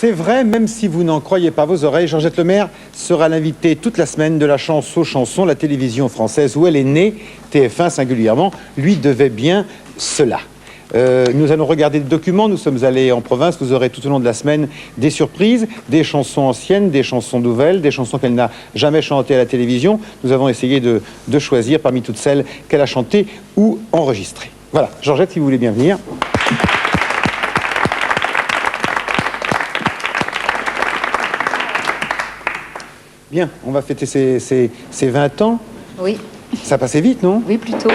C'est vrai, même si vous n'en croyez pas vos oreilles, Georgette Lemaire sera l'invitée toute la semaine de la chance aux chansons, la télévision française où elle est née. TF1 singulièrement lui devait bien cela. Nous allons regarder des documents, nous sommes allés en province, vous aurez tout au long de la semaine des surprises, des chansons anciennes, des chansons nouvelles, des chansons qu'elle n'a jamais chantées à la télévision. Nous avons essayé de choisir parmi toutes celles qu'elle a chantées ou enregistrées. Voilà, Georgette, si vous voulez bien venir. Bien, on va fêter ces 20 ans. Oui. Ça passait vite, non? Oui, plutôt.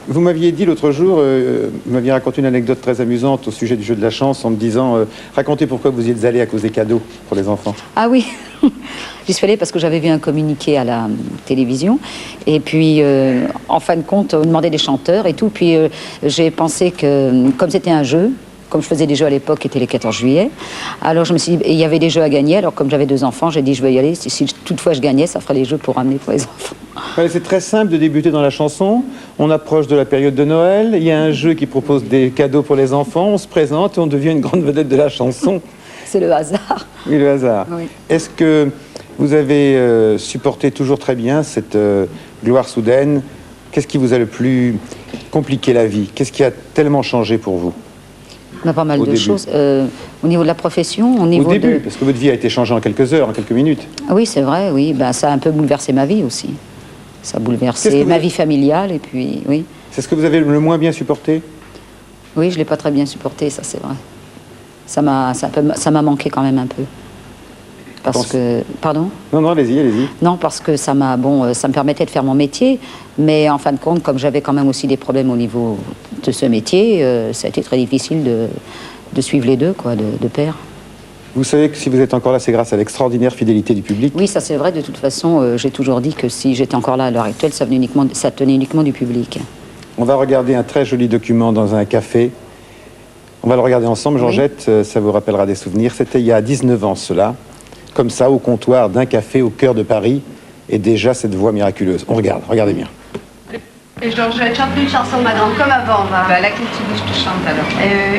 Vous m'aviez dit l'autre jour, vous m'aviez raconté une anecdote très amusante au sujet du jeu de la chance en me disant racontez pourquoi vous y êtes allé à cause des cadeaux pour les enfants. Ah oui, j'y suis allée parce que j'avais vu un communiqué à la télévision et puis en fin de compte on demandait des chanteurs et tout, puis j'ai pensé que comme c'était un jeu, comme je faisais des jeux à l'époque qui étaient les 14 juillet, alors je me suis dit, il y avait des jeux à gagner, alors comme j'avais 2 enfants, j'ai dit je vais y aller, si toutefois je gagnais, ça ferait les jeux pour ramener pour les enfants. C'est très simple de débuter dans la chanson, on approche de la période de Noël, il y a un jeu qui propose des cadeaux pour les enfants, on se présente et on devient une grande vedette de la chanson. C'est le hasard. Oui, le hasard. Oui. Est-ce que vous avez supporté toujours très bien cette gloire soudaine? Qu'est-ce qui vous a le plus compliqué la vie? Qu'est-ce qui a tellement changé pour vous? On a pas mal de choses. Au niveau de la profession, au niveau parce que votre vie a été changée en quelques heures, en quelques minutes. Oui, c'est vrai, oui. Ben, ça a un peu bouleversé ma vie aussi. Ça a bouleversé ma vie familiale, et puis, oui. C'est ce que vous avez le moins bien supporté? Oui, je ne l'ai pas très bien supporté, ça c'est vrai. Ça m'a manqué quand même un peu. Parce que... Pardon? Non, non, allez-y, allez-y. Non, parce que ça me permettait de faire mon métier, mais en fin de compte, comme j'avais quand même aussi des problèmes au niveau de ce métier, ça a été très difficile de suivre les deux, quoi, de pair. Vous savez que si vous êtes encore là, c'est grâce à l'extraordinaire fidélité du public? Oui, ça c'est vrai, de toute façon, j'ai toujours dit que si j'étais encore là à l'heure actuelle, ça tenait uniquement du public. On va regarder un très joli document dans un café. On va le regarder ensemble, Georgette, oui. Ça vous rappellera des souvenirs. C'était il y a 19 ans, cela. Comme ça, au comptoir d'un café au cœur de Paris, et déjà cette voix miraculeuse. On regarde, regardez bien. Et Georgette, chante une chanson, ma grande, comme avant, va. Bah, laquelle tu veux que je te chante alors?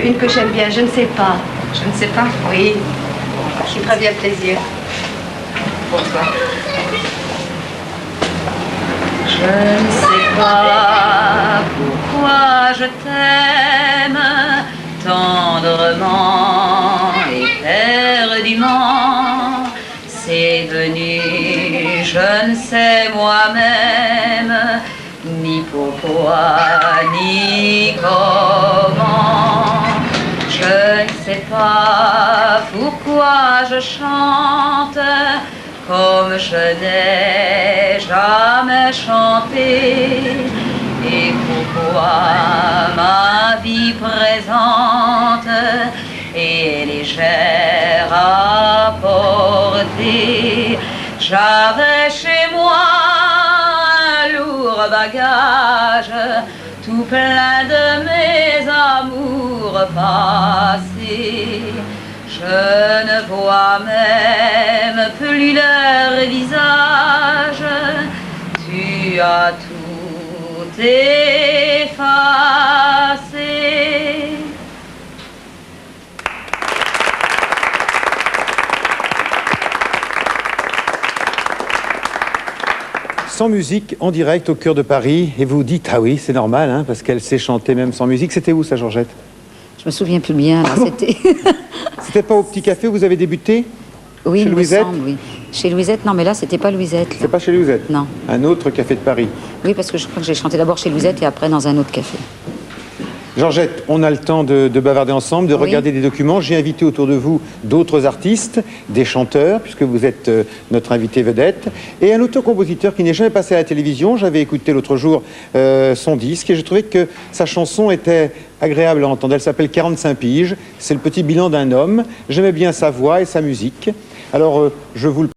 Une que j'aime bien, je ne sais pas. Je ne sais pas? Oui, qui me ferait bien plaisir. Pour toi. Je ne sais pas pourquoi je t'aime tendrement et éperdument. C'est venu, je ne sais moi-même, ni pourquoi, ni comment. Je ne sais pas pourquoi je chante comme je n'ai jamais chanté, et pourquoi ma vie présente est légère à porter. J'avais chez moi un lourd bagage, tout plein de mes amours passés. Je ne vois même plus leur visage, tu as tout effacé. Sans musique, en direct au cœur de Paris, et vous dites, ah oui, c'est normal, hein, parce qu'elle sait chanter même sans musique. C'était où ça, Georgette? Je me souviens plus bien, là, c'était... C'était pas au Petit Café où vous avez débuté? Oui, chez Louisette? Semble, oui. Chez Louisette, non, mais là, c'était pas Louisette. C'est pas chez Louisette? Non. Un autre café de Paris? Oui, parce que je crois que j'ai chanté d'abord chez Louisette et après dans un autre café. Georgette, on a le temps de bavarder ensemble, de regarder des documents. J'ai invité autour de vous d'autres artistes, des chanteurs, puisque vous êtes notre invité vedette, et un auteur-compositeur qui n'est jamais passé à la télévision. J'avais écouté l'autre jour son disque et je trouvais que sa chanson était agréable à entendre. Elle s'appelle 45 piges. C'est le petit bilan d'un homme. J'aimais bien sa voix et sa musique. Alors, je vous le